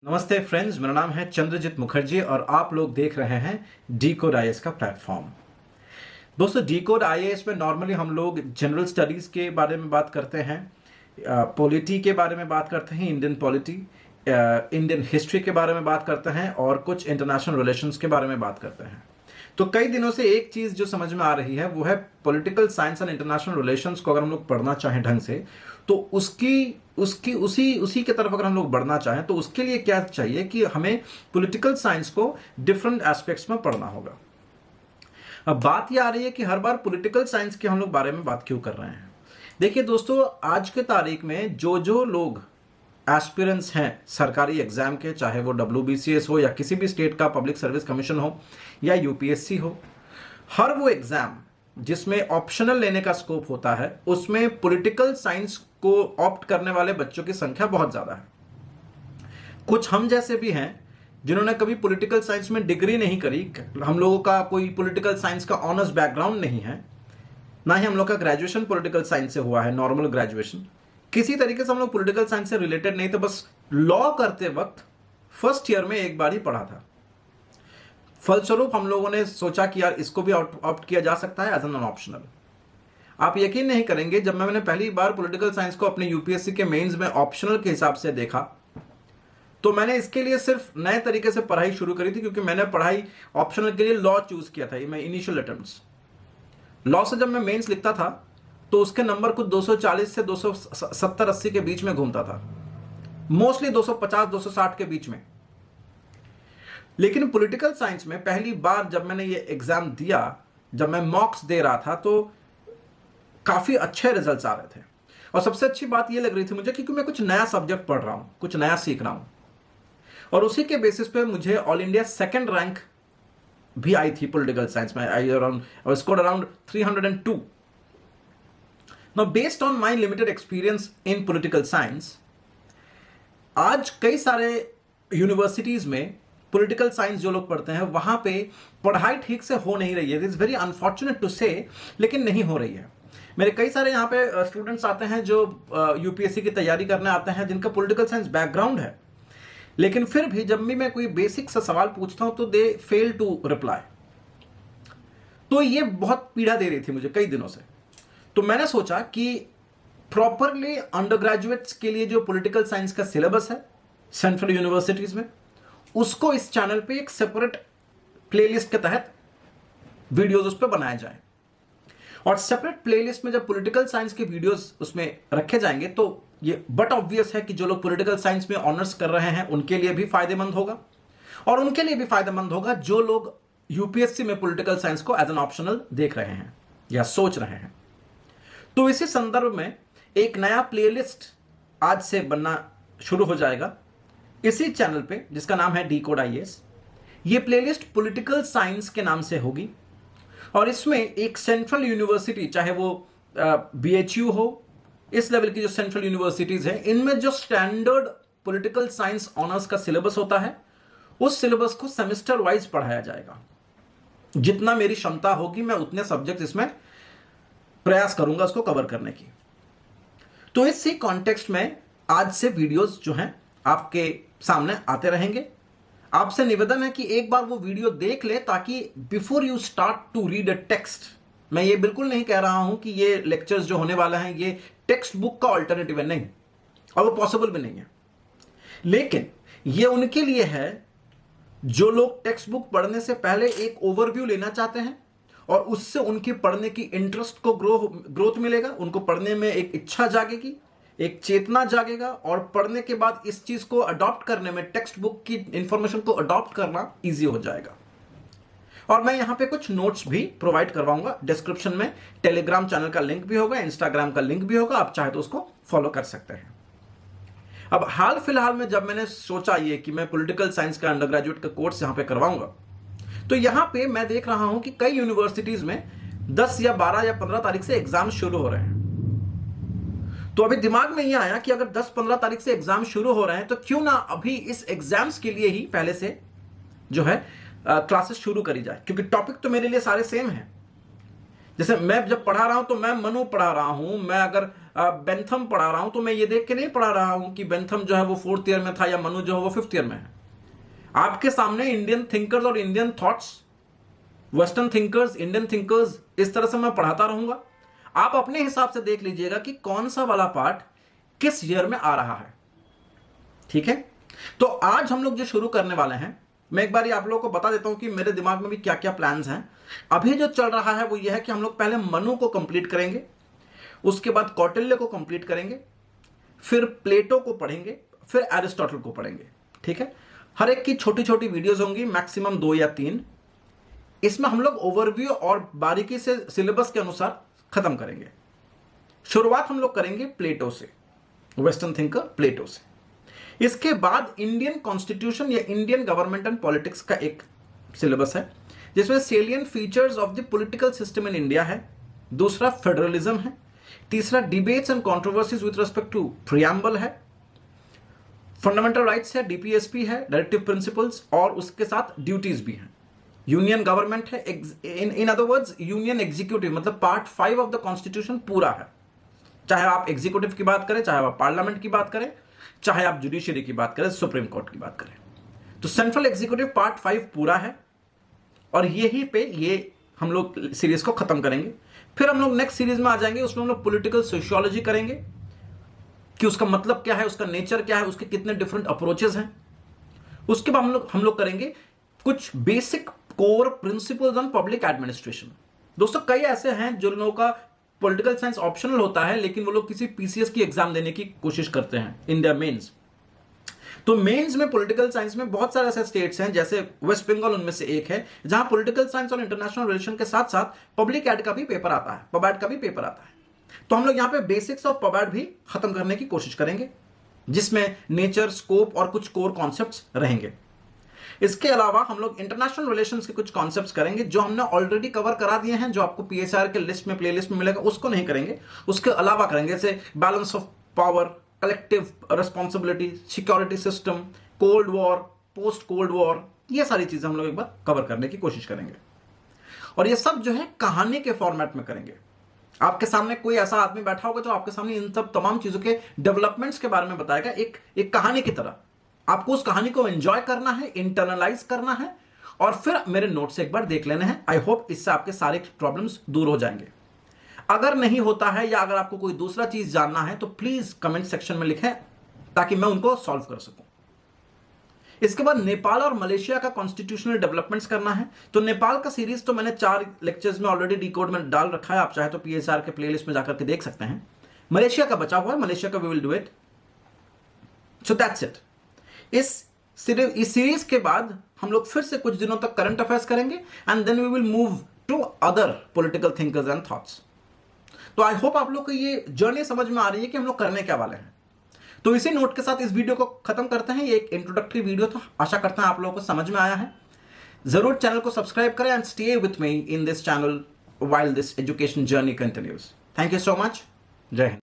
नमस्ते फ्रेंड्स, मेरा नाम है चंद्रजीत मुखर्जी और आप लोग देख रहे हैं डी कोड आईएएस का प्लेटफॉर्म। दोस्तों, डी कोड आईएएस में नॉर्मली हम लोग जनरल स्टडीज़ के बारे में बात करते हैं, पॉलिटी के बारे में बात करते हैं, इंडियन पॉलिटी, इंडियन हिस्ट्री के बारे में बात करते हैं और कुछ इंटरनेशनल रिलेशंस के बारे में बात करते हैं। तो कई दिनों से एक चीज़ जो समझ में आ रही है वो है political science and international relations को अगर हम लोग पढ़ना चाहें ढंग से तो उसी के तरफ अगर हम लोग बढ़ना चाहें तो उसके लिए क्या चाहिए कि हमें पॉलिटिकल साइंस को डिफरेंट एस्पेक्ट्स में पढ़ना होगा। अब बात यह आ रही है कि हर बार पॉलिटिकल साइंस के हम लोग बारे में बात क्यों कर रहे हैं। देखिए दोस्तों, आज के तारीख में जो लोग एस्पिरेंट्स हैं सरकारी एग्जाम के, चाहे वो WBCS हो या किसी भी स्टेट का पब्लिक सर्विस कमीशन हो या UPSC हो, हर वो एग्जाम जिसमें ऑप्शनल लेने का स्कोप होता है उसमें पॉलिटिकल साइंस को ऑप्ट करने वाले बच्चों की संख्या बहुत ज्यादा है। कुछ हम जैसे भी हैं जिन्होंने कभी पॉलिटिकल साइंस में डिग्री नहीं करी, हम लोगों का कोई पॉलिटिकल साइंस का ऑनर्स बैकग्राउंड नहीं है, ना ही हम लोग का ग्रेजुएशन पॉलिटिकल साइंस से हुआ है, नॉर्मल ग्रेजुएशन। किसी तरीके से हम लोग पॉलिटिकल साइंस से रिलेटेड नहीं थे, बस लॉ करते वक्त फर्स्ट ईयर में एक बार ही पढ़ा था। फलस्वरूप हम लोगों ने सोचा कि यार इसको भी ऑप्ट किया जा सकता है एज एन ऑप्शनल। आप यकीन नहीं करेंगे, जब मैंने पहली बार पॉलिटिकल साइंस को अपने UPSC के मेंस में ऑप्शनल के हिसाब से देखा तो मैंने इसके लिए सिर्फ नए तरीके से पढ़ाई शुरू करी थी, क्योंकि मैंने पढ़ाई ऑप्शनल के लिए लॉ चूज किया था। मैं इनिशियल अटेम्प्ट्स लॉ से जब मैं मेंस लिखता था तो उसके नंबर कुछ 240 से 270-80 के बीच में घूमता था, मोस्टली 250-260 के बीच में। लेकिन पॉलिटिकल साइंस में पहली बार जब मैंने ये एग्जाम दिया, जब मैं मॉक्स दे रहा था, तो काफी अच्छे रिजल्ट्स आ रहे थे। और सबसे अच्छी बात ये लग रही थी मुझे क्योंकि मैं कुछ नया सब्जेक्ट पढ़ रहा हूं, कुछ नया सीख रहा हूं, और उसी के बेसिस पे मुझे ऑल इंडिया सेकंड रैंक भी आई थी पॉलिटिकल साइंस में। I scored around 302। Now based on my limited experience in political science, आज कई सारे यूनिवर्सिटीज में पॉलिटिकल साइंस जो लोग पढ़ते हैं वहां पे पढ़ाई ठीक से हो नहीं रही है। It is very unfortunate to say, लेकिन नहीं हो रही है। मेरे कई सारे यहाँ पे स्टूडेंट्स आते हैं जो UPSC की तैयारी करने आते हैं, जिनका पॉलिटिकल साइंस बैकग्राउंड है, लेकिन फिर भी जब भी मैं कोई बेसिक सा सवाल पूछता हूं तो दे फेल टू रिप्लाई। तो ये बहुत पीड़ा दे रही थी मुझे कई दिनों से। तो मैंने सोचा कि प्रॉपरली अंडर ग्रेजुएट्स के लिए जो पॉलिटिकल साइंस का सिलेबस है सेंट्रल यूनिवर्सिटीज में, उसको इस चैनल पे एक सेपरेट प्लेलिस्ट के तहत वीडियोस उस पर बनाए जाए। और सेपरेट प्लेलिस्ट में जब पॉलिटिकल साइंस के वीडियोस उसमें रखे जाएंगे तो ये बट ऑब्वियस है कि जो लोग पॉलिटिकल साइंस में ऑनर्स कर रहे हैं उनके लिए भी फायदेमंद होगा, और उनके लिए भी फायदेमंद होगा जो लोग UPSC में पॉलिटिकल साइंस को एज एन ऑप्शनल देख रहे हैं या सोच रहे हैं। तो इसी संदर्भ में एक नया प्लेलिस्ट आज से बनना शुरू हो जाएगा इसी चैनल पे, जिसका नाम है डी कोड IAS। ये प्लेलिस्ट पॉलिटिकल साइंस के नाम से होगी, और इसमें एक सेंट्रल यूनिवर्सिटी, चाहे वो BHU हो, इस लेवल की जो सेंट्रल यूनिवर्सिटीज हैं, इनमें जो स्टैंडर्ड पॉलिटिकल साइंस ऑनर्स का सिलेबस होता है उस सिलेबस को सेमेस्टर वाइज पढ़ाया जाएगा। जितना मेरी क्षमता होगी मैं उतने सब्जेक्ट इसमें प्रयास करूंगा उसको कवर करने की। तो इसी कॉन्टेक्स्ट में आज से वीडियोस जो हैं आपके सामने आते रहेंगे। आपसे निवेदन है कि एक बार वो वीडियो देख ले, ताकि before you start to read a text, मैं ये बिल्कुल नहीं कह रहा हूं कि ये लेक्चर्स जो होने वाला है ये टेक्स्ट बुक का ऑल्टरनेटिव है, नहीं, और वो पॉसिबल भी नहीं है। लेकिन ये उनके लिए है जो लोग टेक्स्ट बुक पढ़ने से पहले एक ओवरव्यू लेना चाहते हैं, और उससे उनकी पढ़ने की इंटरेस्ट को ग्रोथ मिलेगा, उनको पढ़ने में एक इच्छा जागेगी, एक चेतना जागेगा, और पढ़ने के बाद इस चीज को अडॉप्ट करने में, टेक्स्ट बुक की इंफॉर्मेशन को अडॉप्ट करना इजी हो जाएगा। और मैं यहां पे कुछ नोट्स भी प्रोवाइड करवाऊंगा। डिस्क्रिप्शन में टेलीग्राम चैनल का लिंक भी होगा, इंस्टाग्राम का लिंक भी होगा, आप चाहे तो उसको फॉलो कर सकते हैं। अब हाल फिलहाल में जब मैंने सोचा ये कि मैं पॉलिटिकल साइंस का अंडर ग्रेजुएट का कोर्स यहां पे करवाऊंगा, तो यहां पे मैं देख रहा हूं कि कई यूनिवर्सिटीज में 10 या 12 या 15 तारीख से एग्जाम शुरू हो रहे हैं। तो अभी दिमाग में ये आया कि अगर 10-15 तारीख से एग्जाम शुरू हो रहे हैं तो क्यों ना अभी इस एग्जाम्स के लिए ही पहले से जो है क्लासेस शुरू करी जाए, क्योंकि टॉपिक तो मेरे लिए सारे सेम हैं। जैसे मैं जब पढ़ा रहा हूं तो मैं मनु पढ़ा रहा हूं, मैं अगर बेंथम पढ़ा रहा हूं तो मैं ये देख के नहीं पढ़ा रहा हूं कि बेंथम जो है वो 4th ईयर में था या मनु जो है वो 5th ईयर में है। आपके सामने इंडियन थिंकर्स और Indian thoughts, western thinkers, Indian thinkers, इस तरह से मैं पढ़ाता रहूंगा। आप अपने हिसाब से देख लीजिएगा कि कौन सा वाला पार्ट किस ईयर में आ रहा है। ठीक है, तो आज हम लोग जो शुरू करने वाले हैं, मैं एक बार आप लोगों को बता देता हूं कि मेरे दिमाग में भी क्या क्या प्लान्स हैं। अभी जो चल रहा है वो यह है कि हम लोग पहले मनु को कंप्लीट करेंगे, उसके बाद कौटिल्य को कंप्लीट करेंगे, फिर प्लेटो को पढ़ेंगे, फिर एरिस्टोटल को पढ़ेंगे। ठीक है, हर एक की छोटी छोटी वीडियोस होंगी, मैक्सिमम 2 या 3। इसमें हम लोग ओवरव्यू और बारीकी से सिलेबस के अनुसार खत्म करेंगे। शुरुआत हम लोग करेंगे प्लेटो से, वेस्टर्न थिंकर प्लेटो से। इसके बाद इंडियन कॉन्स्टिट्यूशन या इंडियन गवर्नमेंट एंड पॉलिटिक्स का एक सिलेबस है जिसमें salient features of the political system in India है। दूसरा फेडरलिज्म है। तीसरा debates and controversies with respect to preamble है। फंडामेंटल राइट्स है, डीपीएसपी है, डायरेक्टिव प्रिंसिपल्स, और उसके साथ ड्यूटीज भी हैं। यूनियन गवर्नमेंट है, in other words union executive, मतलब पार्ट 5 ऑफ द कॉन्स्टिट्यूशन पूरा है। चाहे आप एग्जीक्यूटिव की बात करें, चाहे आप पार्लियामेंट की बात करें, चाहे आप जुडिशरी की बात करें, सुप्रीम कोर्ट की बात करें, तो सेंट्रल एग्जीक्यूटिव पार्ट 5 पूरा है। और यहीं पे ये हम लोग सीरीज को खत्म करेंगे। फिर हम लोग नेक्स्ट सीरीज में आ जाएंगे, उसमें हम लोग पॉलिटिकल सोशियोलॉजी करेंगे कि उसका मतलब क्या है, उसका नेचर क्या है, उसके कितने डिफरेंट अप्रोचेस हैं। उसके बाद हम लोग करेंगे कुछ basic core principles on public administration. दोस्तों, कई ऐसे हैं जो लोगों का पॉलिटिकल साइंस ऑप्शनल होता है, लेकिन वो लोग किसी पीसीएस की एग्जाम देने की कोशिश करते हैं इन द मेंस। तो मेंस में पॉलिटिकल साइंस में बहुत सारे ऐसे स्टेट्स हैं, जैसे वेस्ट बंगाल उनमें से एक है, जहां पॉलिटिकल साइंस और इंटरनेशनल रिलेशन के साथ साथ पब्लिक एड का भी पेपर आता है, पब एड का भी पेपर आता है। तो हम लोग यहां पे बेसिक्स ऑफ पब एड भी खत्म करने की कोशिश करेंगे, जिसमें नेचर, स्कोप और कुछ कोर कॉन्सेप्ट्स रहेंगे। इसके अलावा हम लोग इंटरनेशनल रिलेशंस के कुछ कॉन्सेप्ट्स करेंगे जो हमने ऑलरेडी कवर करा दिए हैं, जो आपको पीएसआर के लिस्ट में, प्लेलिस्ट में मिलेगा, उसको नहीं करेंगे। उसके अलावा करेंगे जैसे balance of power, collective responsibility, security system, cold war, post cold war, ये सारी चीजें हम लोग एक बार कवर करने की कोशिश करेंगे। और ये सब जो है कहानी के फॉर्मेट में करेंगे। आपके सामने कोई ऐसा आदमी बैठा होगा जो आपके सामने इन सब तमाम चीजों के डेवलपमेंट्स के बारे में बताएगा, एक कहानी की तरह। आपको उस कहानी को एंजॉय करना है, इंटरनलाइज करना है, और फिर मेरे नोट से एक बार देख लेने हैं। आई होप इससे आपके सारे प्रॉब्लम्स दूर हो जाएंगे। अगर नहीं होता है या अगर आपको कोई दूसरा चीज जानना है तो प्लीज कमेंट सेक्शन में लिखें ताकि मैं उनको सॉल्व कर सकूं। इसके बाद नेपाल और मलेशिया का कॉन्स्टिट्यूशनल डेवलपमेंट्स करना है। तो नेपाल का सीरीज तो मैंने 4 लेक्चर्स में ऑलरेडी डिकोड में डाल रखा है, आप चाहे तो पीएसआर के प्लेलिस्ट में जाकर के देख सकते हैं। मलेशिया का बचा हुआ है, मलेशिया का we will do it. So that's it. इस सीरीज के बाद हम लोग फिर से कुछ दिनों तक करंट अफेयर्स करेंगे and then we will move to other political thinkers and thoughts. तो आई होप आप लोग को ये जर्नी समझ में आ रही है कि हम लोग करने क्या वाले हैं। तो इसी नोट के साथ इस वीडियो को खत्म करते हैं। ये एक इंट्रोडक्टरी वीडियो था, आशा करता हूं आप लोगों को समझ में आया है। जरूर चैनल को सब्सक्राइब करें and stay with me in this channel while this education journey continues. Thank you so much. जय हिंद।